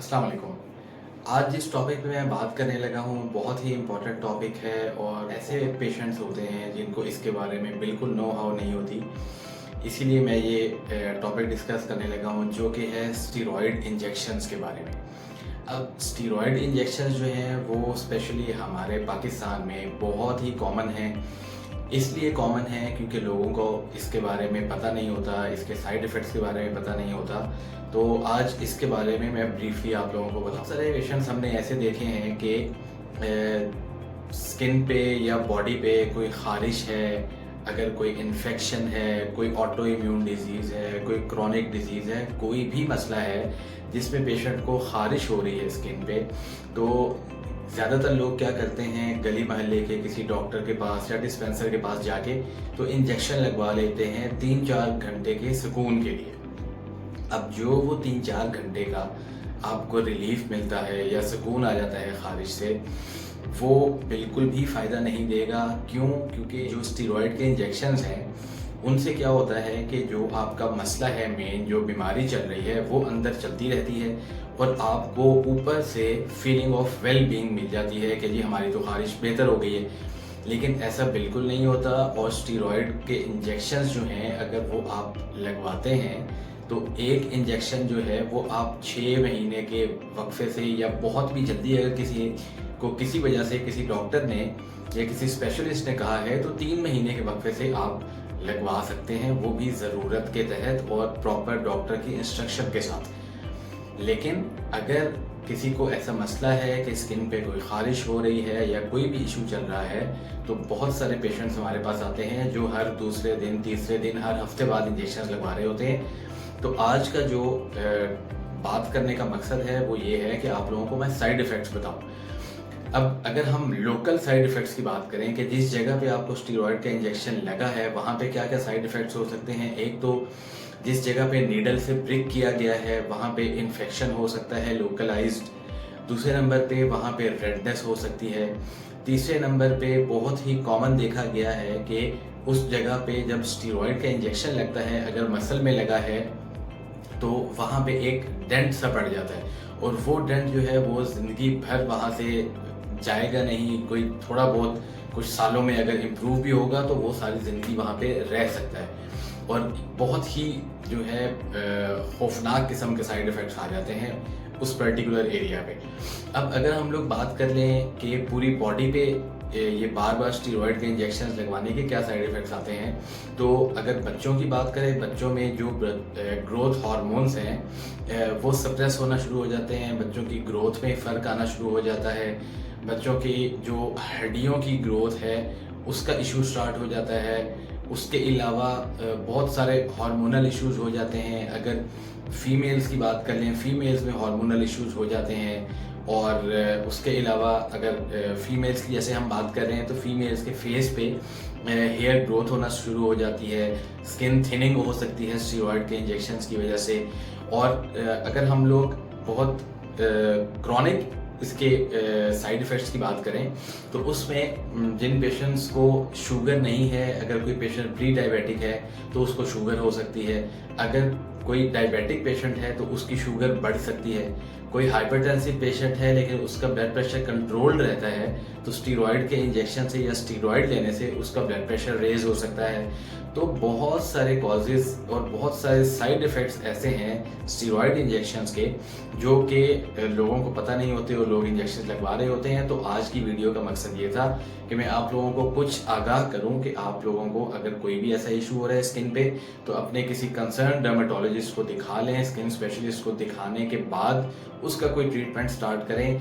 अस्सलाम वालेकुम। आज जिस टॉपिक पे मैं बात करने लगा हूँ बहुत ही इम्पोर्टेंट टॉपिक है और ऐसे पेशेंट्स होते हैं जिनको इसके बारे में बिल्कुल नो हाउ नहीं होती। इसीलिए मैं ये टॉपिक डिस्कस करने लगा हूँ जो कि है स्टीरॉयड इंजेक्शंस के बारे में। अब स्टीरॉयड इंजेक्शंस जो हैं वो स्पेशली हमारे पाकिस्तान में बहुत ही कॉमन हैं। इसलिए कॉमन है क्योंकि लोगों को इसके बारे में पता नहीं होता, इसके साइड इफ़ेक्ट्स के बारे में पता नहीं होता। तो आज इसके बारे में मैं ब्रीफली आप लोगों को बहुत सारे पेशेंट्स हमने ऐसे देखे हैं कि स्किन पे या बॉडी पे कोई ख़ारिश है, अगर कोई इन्फेक्शन है, कोई ऑटो इम्यून डिजीज़ है, कोई क्रॉनिक डिजीज़ है, कोई भी मसला है जिसमें पेशेंट को ख़ारिश हो रही है स्किन पे, तो ज़्यादातर लोग क्या करते हैं गली मोहल्ले के किसी डॉक्टर के पास या डिस्पेंसर के पास जाके तो इंजेक्शन लगवा लेते हैं 3-4 घंटे के सुकून के लिए। अब जो वो 3-4 घंटे का आपको रिलीफ मिलता है या सुकून आ जाता है ख़ारिश से, वो बिल्कुल भी फ़ायदा नहीं देगा। क्यों? क्योंकि जो स्टीरॉयड के इंजेक्शंस हैं उनसे क्या होता है कि जो आपका मसला है, मेन जो बीमारी चल रही है वो अंदर चलती रहती है और आपको ऊपर से फीलिंग ऑफ वेल बीइंग मिल जाती है कि जी हमारी तो ख़ारिश बेहतर हो गई है। लेकिन ऐसा बिल्कुल नहीं होता और स्टीरॉयड के इंजेक्शंस जो हैं अगर वो आप लगवाते हैं तो एक इंजेक्शन जो है वो आप 6 महीने के वक्फे से या बहुत भी जल्दी अगर किसी को किसी वजह से किसी डॉक्टर ने या किसी स्पेशलिस्ट ने कहा है तो 3 महीने के वक्फे से आप लगवा सकते हैं, वो भी ज़रूरत के तहत और प्रॉपर डॉक्टर की इंस्ट्रक्शन के साथ। लेकिन अगर किसी को ऐसा मसला है कि स्किन पे कोई ख़ारिश हो रही है या कोई भी इशू चल रहा है तो बहुत सारे पेशेंट्स हमारे पास आते हैं जो हर दूसरे दिन, तीसरे दिन, हर हफ्ते बाद इंजेक्शन लगवा रहे होते हैं। तो आज का जो बात करने का मकसद है वो ये है कि आप लोगों को मैं साइड इफ़ेक्ट्स बताऊँ। अब अगर हम लोकल साइड इफ़ेक्ट्स की बात करें कि जिस जगह पे आपको स्टीरॉयड का इंजेक्शन लगा है वहाँ पे क्या क्या साइड इफ़ेक्ट्स हो सकते हैं। एक तो जिस जगह पे नीडल से प्रिक किया गया है वहाँ पे इन्फेक्शन हो सकता है लोकलाइज्ड। दूसरे नंबर पे वहाँ पे रेडनेस हो सकती है। तीसरे नंबर पे बहुत ही कॉमन देखा गया है कि उस जगह पे जब स्टीरॉयड का इंजेक्शन लगता है अगर मसल में लगा है तो वहाँ पे एक डेंट सा पड़ जाता है और वो डेंट जो है वो ज़िंदगी भर वहाँ से जाएगा नहीं। कोई थोड़ा बहुत कुछ सालों में अगर इम्प्रूव भी होगा तो वो सारी ज़िंदगी वहाँ पे रह सकता है और बहुत ही जो है खौफनाक किस्म के साइड इफ़ेक्ट्स आ जाते हैं उस पर्टिकुलर एरिया पे। अब अगर हम लोग बात कर लें कि पूरी बॉडी पे ये बार बार स्टीरॉयड के इंजेक्शन लगवाने के क्या साइड इफ़ेक्ट्स आते हैं, तो अगर बच्चों की बात करें, बच्चों में जो ग्रोथ हार्मोन्स हैं वो सप्रेस होना शुरू हो जाते हैं, बच्चों की ग्रोथ में फ़र्क आना शुरू हो जाता है, बच्चों की जो हड्डियों की ग्रोथ है उसका इशू स्टार्ट हो जाता है। उसके अलावा बहुत सारे हार्मोनल इश्यूज़ हो जाते हैं। अगर फीमेल्स की बात कर लें, फीमेल्स में हार्मोनल इश्यूज़ हो जाते हैं और उसके अलावा अगर फीमेल्स की जैसे हम बात कर रहे हैं तो फीमेल्स के फेस पे हेयर ग्रोथ होना शुरू हो जाती है, स्किन थिनिंग हो सकती है स्टीरॉयड के इंजेक्शंस की वजह से। और अगर हम लोग बहुत क्रॉनिक इसके साइड इफ़ेक्ट्स की बात करें तो उसमें जिन पेशेंट्स को शुगर नहीं है, अगर कोई पेशेंट प्री डायबिटिक है तो उसको शुगर हो सकती है। अगर कोई डायबिटिक पेशेंट है तो उसकी शुगर बढ़ सकती है। कोई हाइपरटेंसिव पेशेंट है लेकिन उसका ब्लड प्रेशर कंट्रोल्ड रहता है तो स्टीरॉयड के इंजेक्शन से या स्टीरॉयड लेने से उसका ब्लड प्रेशर रेज हो सकता है। तो बहुत सारे कॉजेज़ और बहुत सारे साइड इफ़ेक्ट्स ऐसे हैं स्टीरॉयड इंजेक्शंस के जो कि लोगों को पता नहीं होते और लोग इंजेक्शन लगवा रहे होते हैं। तो आज की वीडियो का मकसद ये था कि मैं आप लोगों को कुछ आगाह करूं कि आप लोगों को अगर कोई भी ऐसा इशू हो रहा है स्किन पे तो अपने किसी कंसर्न डर्मेटोलॉजिस्ट को दिखा लें, स्किन स्पेशलिस्ट को दिखाने के बाद उसका कोई ट्रीटमेंट स्टार्ट करें।